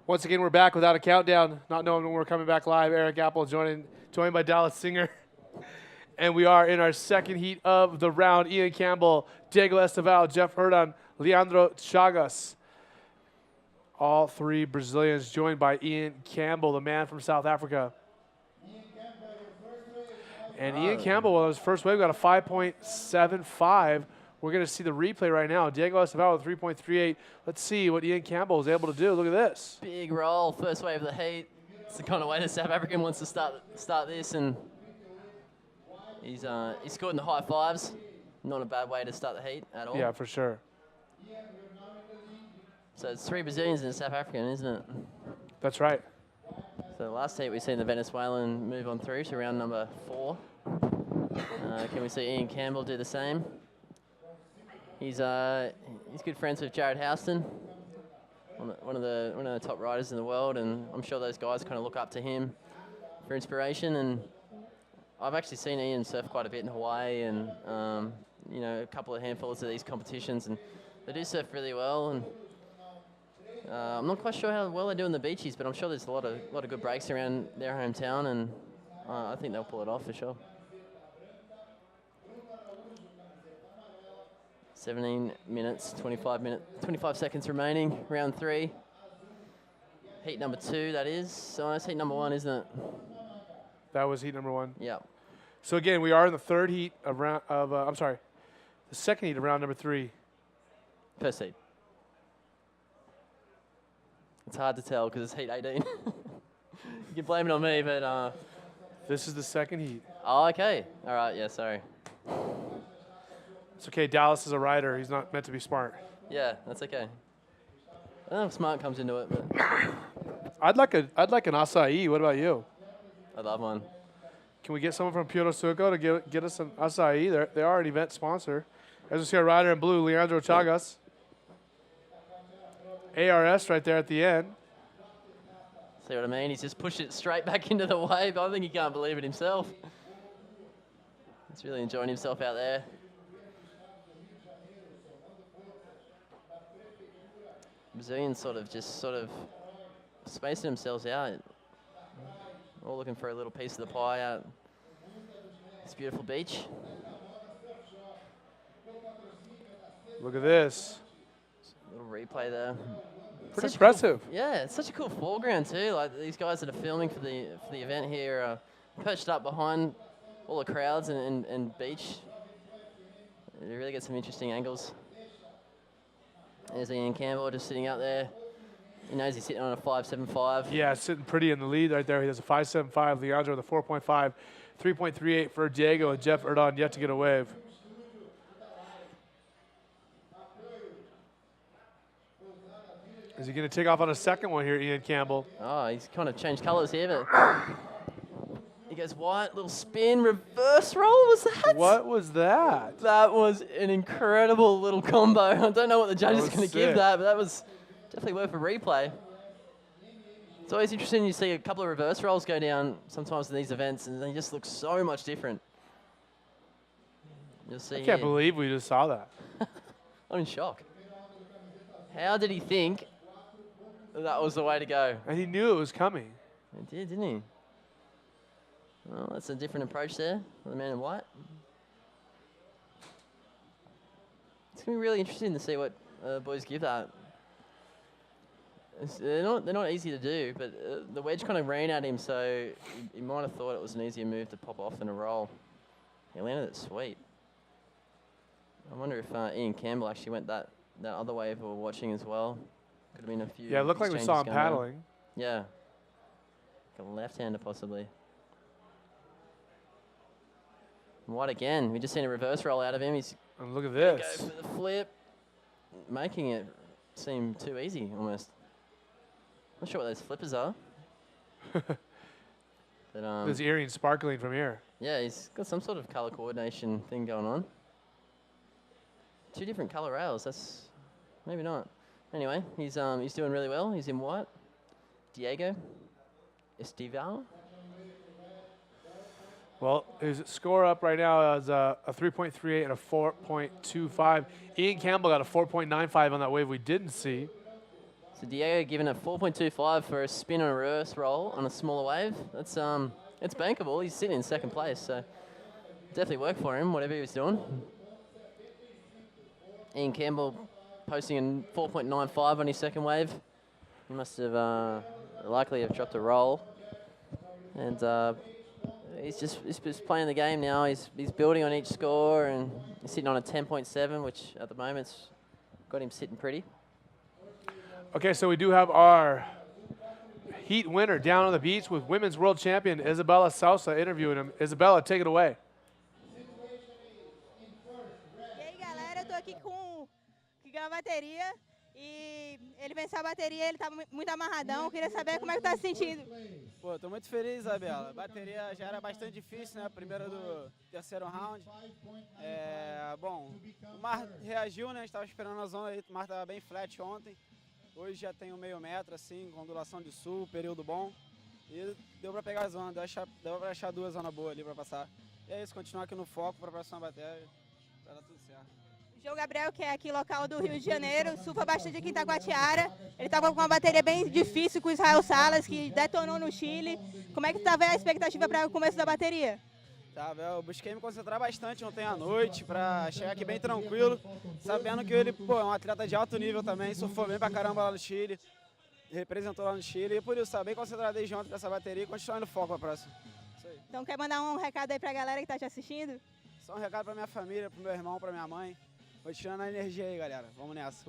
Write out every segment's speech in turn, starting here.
Once again, we're back without a countdown, not knowing when we're coming back live. Eric Apple joined by Dallas Singer. And we are in our second heat of the round. Ian Campbell, Diego Esteval, Jeff Herdan, Leandro Chagas. All three Brazilians joined by Ian Campbell, the man from South Africa. And Ian Campbell, well, his first wave got a 5.75. We're going to see the replay right now. Diego Esteval with 3.38. Let's see what Ian Campbell was able to do. Look at this. Big roll, first wave of the heat. It's the kind of way the South African wants to start this, and he's scored in the high fives. Not a bad way to start the heat at all. Yeah, for sure. So it's 3 Brazilians and a South African, isn't it? That's right. So the last heat we've seen the Venezuelan move on through to round number 4. Can we see Ian Campbell do the same? He's good friends with Jared Houston, one of the top riders in the world, and I'm sure those guys kind of look up to him for inspiration. And I've actually seen Ian surf quite a bit in Hawaii, and you know, a couple of handfuls of these competitions, and they do surf really well. And I'm not quite sure how well they do in the beaches, but I'm sure there's a lot of good breaks around their hometown, and I think they'll pull it off for sure. 17 minutes, 25 seconds remaining, round 3. Heat number 2, that is. So it's heat number 1, isn't it? That was heat number 1. Yeah. So again, we are in the third heat of the second heat of round number 3. First heat. It's hard to tell because it's heat 18. You can blame it on me, but this is the second heat. Oh, okay. All right. Yeah. Sorry. It's okay. Dallas is a rider. He's not meant to be smart. Yeah, that's okay. I don't know if smart comes into it, but I'd like an acai. What about you? I love one. Can we get someone from Puro Suco to get us an acai? They are an event sponsor. As we see our rider in blue, Leandro Chagas. ARS right there at the end. See what I mean? He's just pushed it straight back into the wave. I think he can't believe it himself. He's really enjoying himself out there. Brazilians sort of spacing themselves out. All looking for a little piece of the pie out this beautiful beach. Look at this. Little replay there. Pretty impressive. Yeah, it's such a cool foreground too. Like these guys that are filming for the event here are perched up behind all the crowds and beach. You really get some interesting angles. There's Ian Campbell just sitting out there. He knows he's sitting on a 5.75. Yeah, sitting pretty in the lead right there. He has a 5.75. Leandro with a 4.5. 3.38 for Diego, and Jeff Herdan yet to get a wave. Is he going to take off on a second one here, Ian Campbell? Oh, he's kind of changed colours here, but he goes white, little spin, reverse roll. Was that? What was that? That was an incredible little combo. I don't know what the judge is going to give that, but that was definitely worth a replay. It's always interesting you see a couple of reverse rolls go down sometimes in these events, and they just look so much different. You'll see. I can't believe we just saw that. I'm in shock. How did he think that was the way to go? And he knew it was coming. He did, didn't he? Well, that's a different approach there for the man in white. It's going to be really interesting to see what boys give that. They're not easy to do, but the wedge kind of ran at him, so he might have thought it was an easier move to pop off than a roll. He landed it sweet. I wonder if Ian Campbell actually went that other way if we were watching as well. Could have been a few. Yeah, it looked like we saw him paddling. On. Yeah. Like a left-hander possibly. And white again. We just seen a reverse roll out of him. He's and look at this. Go for the flip, making it seem too easy almost. Not sure what those flippers are. But his earring sparkling from here. Yeah, he's got some sort of color coordination thing going on. 2 different color rails. That's maybe not. Anyway, he's doing really well. He's in white. Diego Esteval. Well, his score up right now is a 3.38 and a 4.25. Ian Campbell got a 4.95 on that wave we didn't see. So Diego giving it 4.25 for a spin and a reverse roll on a smaller wave. That's it's bankable. He's sitting in second place, so definitely worked for him, whatever he was doing. Ian Campbell posting a 4.95 on his second wave. He must have likely have dropped a roll. And he's just playing the game now. He's building on each score, and he's sitting on a 10.7, which at the moment's got him sitting pretty. Okay, so we do have our heat winner down on the beach with women's world champion Isabella Sousa interviewing him. Isabella, take it away. E aí, galera, eu tô aqui com o que ganhou a bateria e ele venceu a bateria, ele tá muito amarradão. Eu queria saber como é que tá se sentindo. Pô, tô muito feliz, Isabela. A bateria já era bastante difícil, né? A primeira do terceiro round. Bom, o mar reagiu, né? A gente tava esperando a zona aí, o mar tava bem flat ontem. Hoje já tem um meio metro, assim, com ondulação de sul, período bom. E deu pra pegar a zona, deu pra achar duas zonas boas ali pra passar. E é isso, continuar aqui no foco pra próxima bateria, pra dar tudo certo. O João Gabriel, que é aqui local do Rio de Janeiro, surfa bastante aqui em Itacoatiara. Ele tava com uma bateria bem difícil com o Israel Salas, que detonou no Chile. Como é que tava a expectativa para o começo da bateria? Tá, eu busquei me concentrar bastante ontem à noite pra chegar aqui bem tranquilo, sabendo que ele, pô, é um atleta de alto nível também, surfou bem pra caramba lá no Chile, representou lá no Chile, e por isso, tá bem concentrado desde ontem pra essa bateria e continuar no foco pra próxima. Isso aí. Então quer mandar um recado aí pra galera que tá te assistindo? Só um recado pra minha família, pro meu irmão, pra minha mãe. Vou tirando a energia aí, galera. Vamos nessa.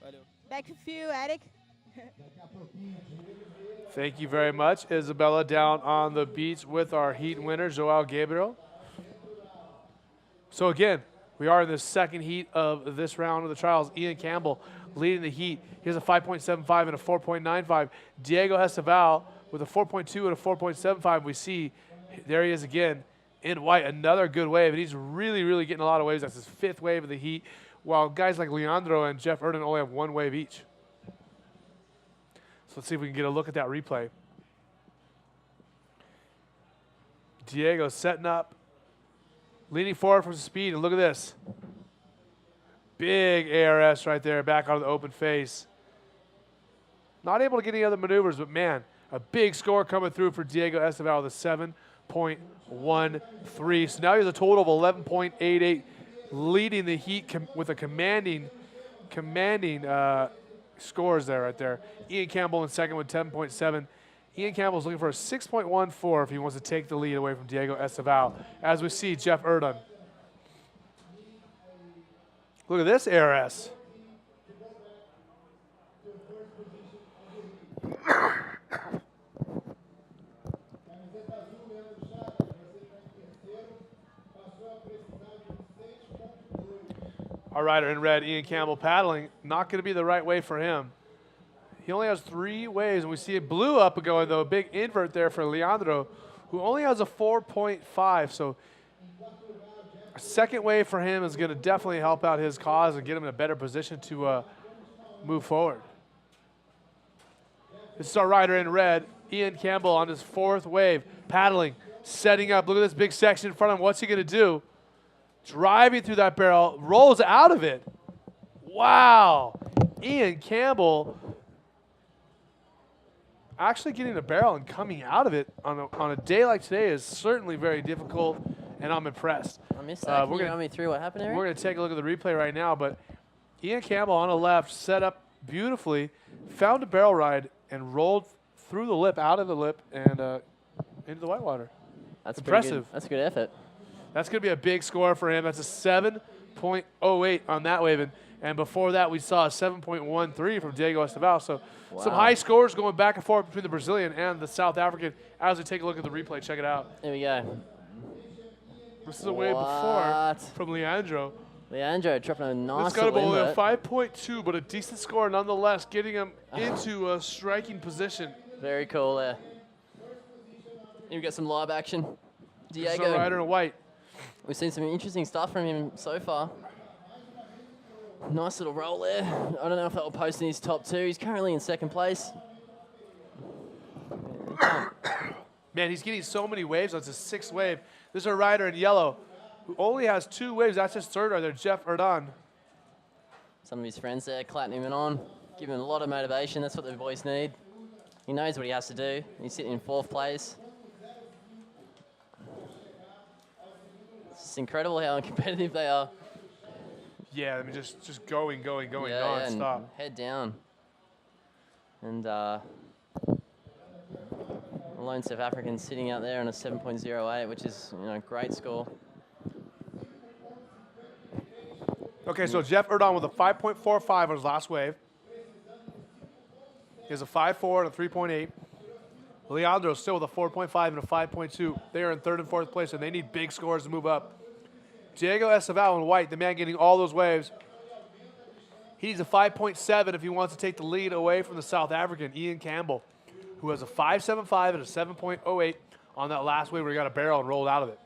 Valeu. Back to you, Eric. Thank you very much. Isabella down on the beach with our heat winner, Joao Gabriel. So again, we are in the second heat of this round of the trials. Ian Campbell leading the heat. He has a 5.75 and a 4.95. Diego Esteval with a 4.2 and a 4.75. We see, there he is again in white, another good wave. And he's really, really getting a lot of waves. That's his fifth wave of the heat, while guys like Leandro and Jeff Erden only have one wave each. So let's see if we can get a look at that replay. Diego setting up, leaning forward from speed, and look at this. Big ARS right there, back out of the open face. Not able to get any other maneuvers, but man, a big score coming through for Diego Esteval with a 7.13. So now he has a total of 11.88, leading the heat with a commanding scores there right there. Ian Campbell in second with 10.7. Ian Campbell's looking for a 6.14 if he wants to take the lead away from Diego Esteval. As we see Jeff Erden. Look at this ARS. Our rider in red, Ian Campbell, paddling. Not going to be the right way for him. He only has 3 waves, and we see it blue up going, though. A big invert there for Leandro, who only has a 4.5. So a second wave for him is going to definitely help out his cause and get him in a better position to move forward. This is our rider in red, Ian Campbell, on his 4th wave, paddling, setting up. Look at this big section in front of him. What's he going to do? Driving through that barrel, rolls out of it. Wow. Ian Campbell actually getting a barrel and coming out of it on a day like today is certainly very difficult, and I'm impressed. I missed that. Can you run me through what happened, Eric? We're going to take a look at the replay right now, but Ian Campbell on the left set up beautifully, found a barrel ride, and rolled through the lip, out of the lip, and into the whitewater. That's impressive. That's a good effort. That's going to be a big score for him. That's a 7.08 on that wave. And before that, we saw a 7.13 from Diego Esteval. So some high scores going back and forth between the Brazilian and the South African. As we take a look at the replay, check it out. Here we go. This is a wave before from Leandro. Leandro dropping a nice It's got him only a invert. 5.2, but a decent score nonetheless, getting him into a striking position. Very cool there. Here we got some live action. This is Diego. our rider in white. We've seen some interesting stuff from him so far. Nice little roll there. I don't know if that will post in his top 2. He's currently in second place. Man, he's getting so many waves. That's his 6th wave. This is our rider in yellow, who only has 2 waves. That's his 3rd right there, Jeff Erdan. Some of his friends there, clapping him on. Give him a lot of motivation. That's what the boys need. He knows what he has to do. He's sitting in 4th place. It's incredible how competitive they are. Yeah, I mean, just going Yeah, and nonstop. head down. And the lone South African sitting out there on a 7.08, which is, you know, great score. Okay, so Jeff Erdon with a 5.45 on his last wave. He has a 5.4 and a 3.8. Leandro still with a 4.5 and a 5.2. They are in 3rd and 4th place, and they need big scores to move up. Diego Esteval in white, the man getting all those waves. He needs a 5.7 if he wants to take the lead away from the South African, Ian Campbell, who has a 5.75 and a 7.08 on that last wave where he got a barrel and rolled out of it.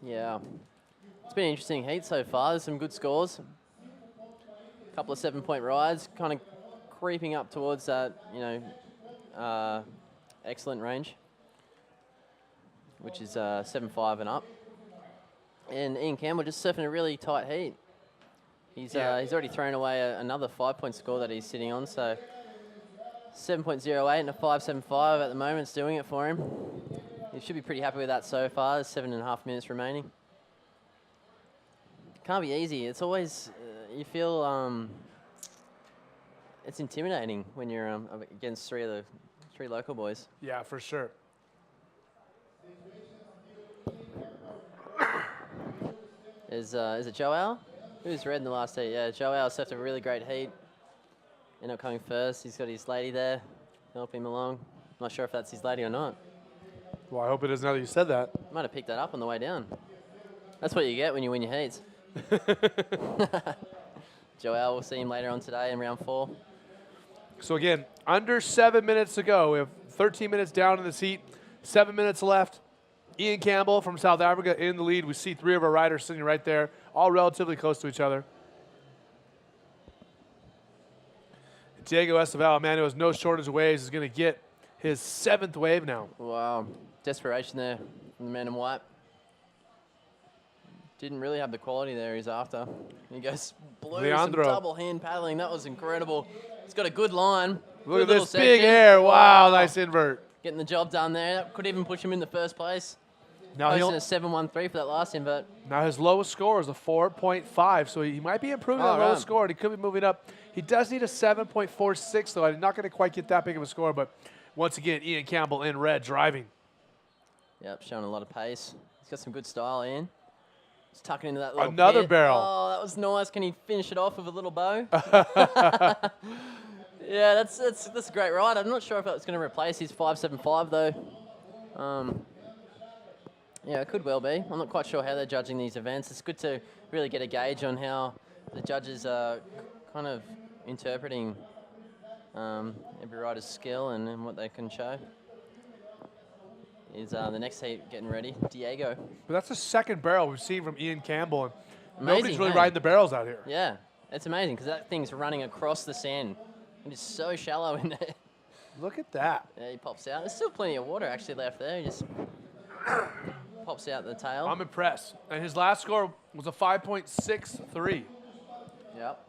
Yeah. It's been an interesting heat so far. There's some good scores. A couple of 7-point rides, kind of creeping up towards that, you know, excellent range, which is 7.5 and up. And Ian Campbell just surfing a really tight heat. He's already thrown away another 5-point score that he's sitting on, so 7.08 and a 5.75 at the moment is doing it for him. He should be pretty happy with that so far. There's 7.5 minutes remaining. Can't be easy. It's always, you feel, it's intimidating when you're against three local boys. Yeah, for sure. Is it Joel? Who's red in the last heat? Yeah, Joel surfed a really great heat. Ended up coming first. He's got his lady there, helping him along. Not sure if that's his lady or not. Well, I hope it is now that you said that. Might have picked that up on the way down. That's what you get when you win your heats. Joel, we'll see him later on today in round 4. So again, under 7 minutes to go. We have 13 minutes down in this heat, 7 minutes left. Ian Campbell from South Africa in the lead. We see 3 of our riders sitting right there, all relatively close to each other. Diego Esteval, a man who has no shortage of waves, is going to get his 7th wave now. Wow, desperation there from the man in white. Didn't really have the quality there he's after. He goes blue, Leandro. some double hand paddling. That was incredible. He's got a good line. Look good at little this big section. air. Wow, nice invert. Getting the job done there. That could even push him in the first place. Now, Posting a 7.13 for that last invert. now his lowest score is a 4.5, so he might be improving that lowest score, and he could be moving up. He does need a 7.46, though. I'm not going to quite get that big of a score, but once again, Ian Campbell in red driving. Yep, showing a lot of pace. He's got some good style, Ian. He's tucking into that little Another pit. barrel. Oh, that was nice. Can he finish it off with a little bow? Yeah, that's a great ride. I'm not sure if that's going to replace his 5.75 though. Yeah, it could well be. I'm not quite sure how they're judging these events. It's good to really get a gauge on how the judges are kind of interpreting every rider's skill and what they can show. Is the next heat getting ready? Diego. But that's the second barrel we've seen from Ian Campbell, and Amazing, nobody's really hey? riding the barrels out here. Yeah, it's amazing because that thing's running across the sand. It is so shallow in there. Look at that. Yeah, he pops out. There's still plenty of water actually left there. He just pops out the tail. I'm impressed. And his last score was a 5.63. Yep.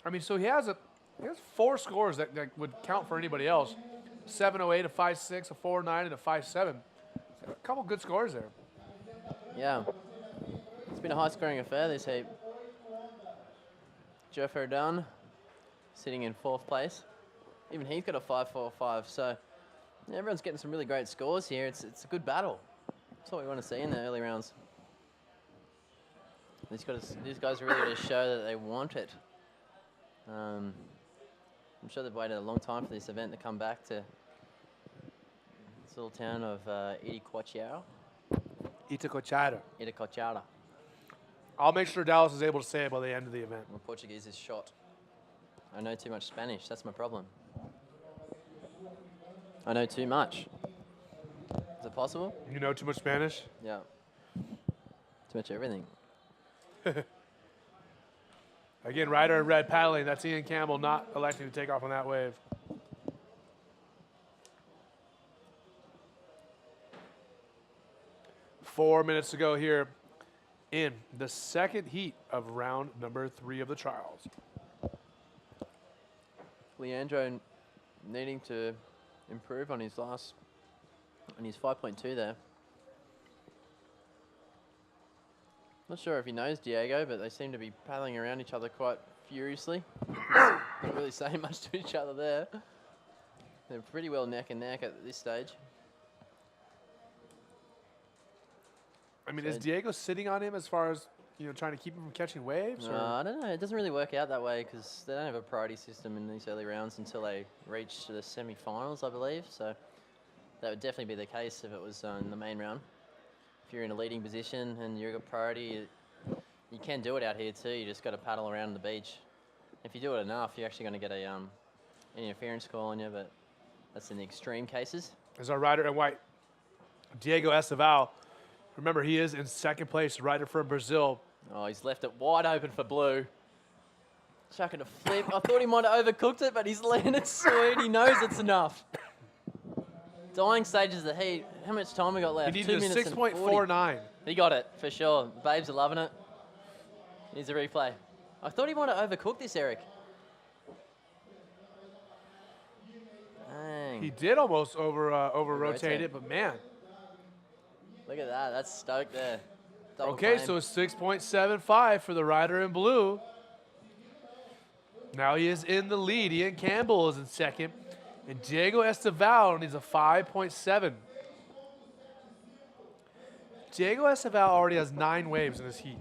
I mean, so he has 4 scores that would count for anybody else. 7.08, a 5.6, a 4.9, and a 5.7. A couple good scores there. Yeah. It's been a high-scoring affair this heat. Jeff Erdon sitting in 4th place. Even he's got a 5.45. So yeah, everyone's getting some really great scores here. It's a good battle. That's what we want to see in the early rounds. These guys are really going to show that they want it. I'm sure they've waited a long time for this event to come back to this little town of Itacoatiara. Itacoatiara. I'll make sure Dallas is able to say it by the end of the event. My Portuguese is shot. I know too much Spanish. That's my problem. I know too much. Is it possible? You know too much Spanish? Yeah. Too much everything. Again, rider in red paddling. That's Ian Campbell not electing to take off on that wave. Four minutes to go here in the second heat of round number 3 of the trials. Leandro needing to improve on his 5.2 there. Not sure if he knows Diego, but they seem to be paddling around each other quite furiously. Not really saying much to each other there. They're pretty well neck and neck at this stage. I mean, is Diego sitting on him as far as, trying to keep him from catching waves? No, I don't know. It doesn't really work out that way because they don't have a priority system in these early rounds until they reach the semi-finals, I believe. So that would definitely be the case if it was in the main round. If you're in a leading position and you've got priority, you can do it out here too. You just got to paddle around the beach. If you do it enough, you're actually going to get an interference call on you, but that's in the extreme cases. As our rider in white, Diego Esteval. Remember, he is in second place, rider from Brazil. Oh, he's left it wide open for blue. Chucking a flip. I thought he might have overcooked it, but he's landed sweet. He knows it's enough. Dying stages of the heat. How much time we got left? He 2 needed a minutes and 40. 6.49. He got it, for sure. The babes are loving it. Needs a replay. I thought he might have overcooked this, Eric. Dang. He did almost over-rotate it, but man. Look at that. That's stoked there. Double Okay, claim. so it's 6.75 for the rider in blue. Now he is in the lead. Ian Campbell is in second. And Diego Esteval needs a 5.7. Diego Esteval already has 9 waves in this heat.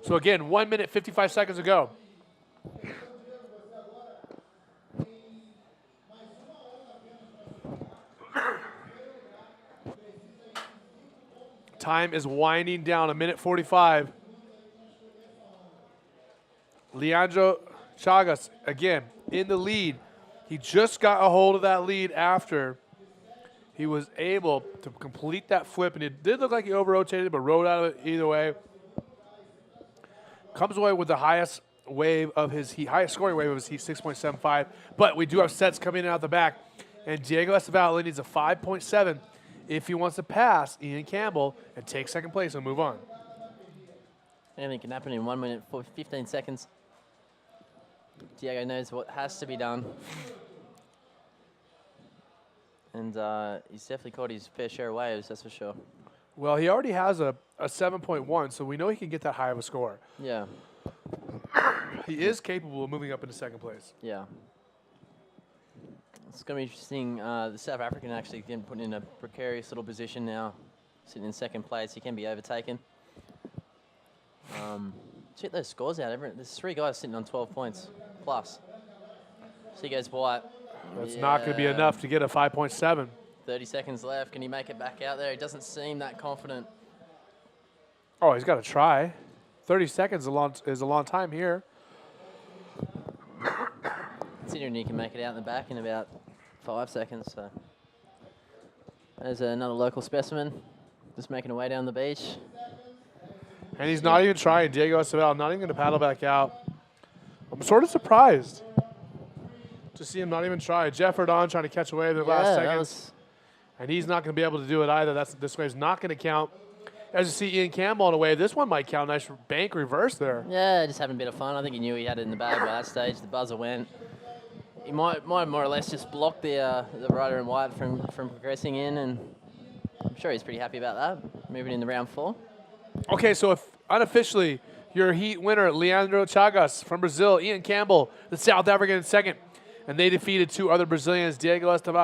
So again, 1 minute, 55 seconds ago. Time is winding down, 1:45. Leandro Chagas, again, in the lead. He just got a hold of that lead after he was able to complete that flip, and it did look like he over-rotated, but rode out of it either way. Comes away with the highest wave of his heat, highest scoring wave of his heat, 6.75. But we do have sets coming in out the back, and Diego Esteval needs a 5.7 if he wants to pass Ian Campbell and take second place and move on. Anything can happen in 1 minute, 15 seconds. Diego knows what has to be done. And he's definitely caught his fair share of waves, that's for sure. Well, he already has a 7.1, so we know he can get that high of a score. Yeah, He is capable of moving up into second place. yeah. It's going to be interesting. The South African actually getting put in a precarious little position now, sitting in second place. He can be overtaken. Check those scores out. There's 3 guys sitting on 12 points plus. So he goes white. That's not going to be enough to get a 5.7. 30 seconds left. Can he make it back out there? He doesn't seem that confident. Oh, he's got to try. 30 seconds is a long time here. Considering he can make it out in the back in about 5 seconds. So there's another local specimen just making a way down the beach. And he's not even trying. Diego Esteval not even going to paddle back out. I'm sort of surprised to see him not even try. Jeff Herdon trying to catch a wave in the last seconds. And he's not going to be able to do it either. This wave's not going to count. As you see Ian Campbell on a wave, this one might count. Nice bank reverse there. Yeah, just having a bit of fun. I think he knew he had it in the bag by that stage. The buzzer went. He might more or less just block the rider in white from progressing in, and I'm sure he's pretty happy about that. Moving into round 4. Okay, so if unofficially, your heat winner, Leandro Chagas from Brazil, Ian Campbell, the South African in second, and they defeated 2 other Brazilians, Diego Esteval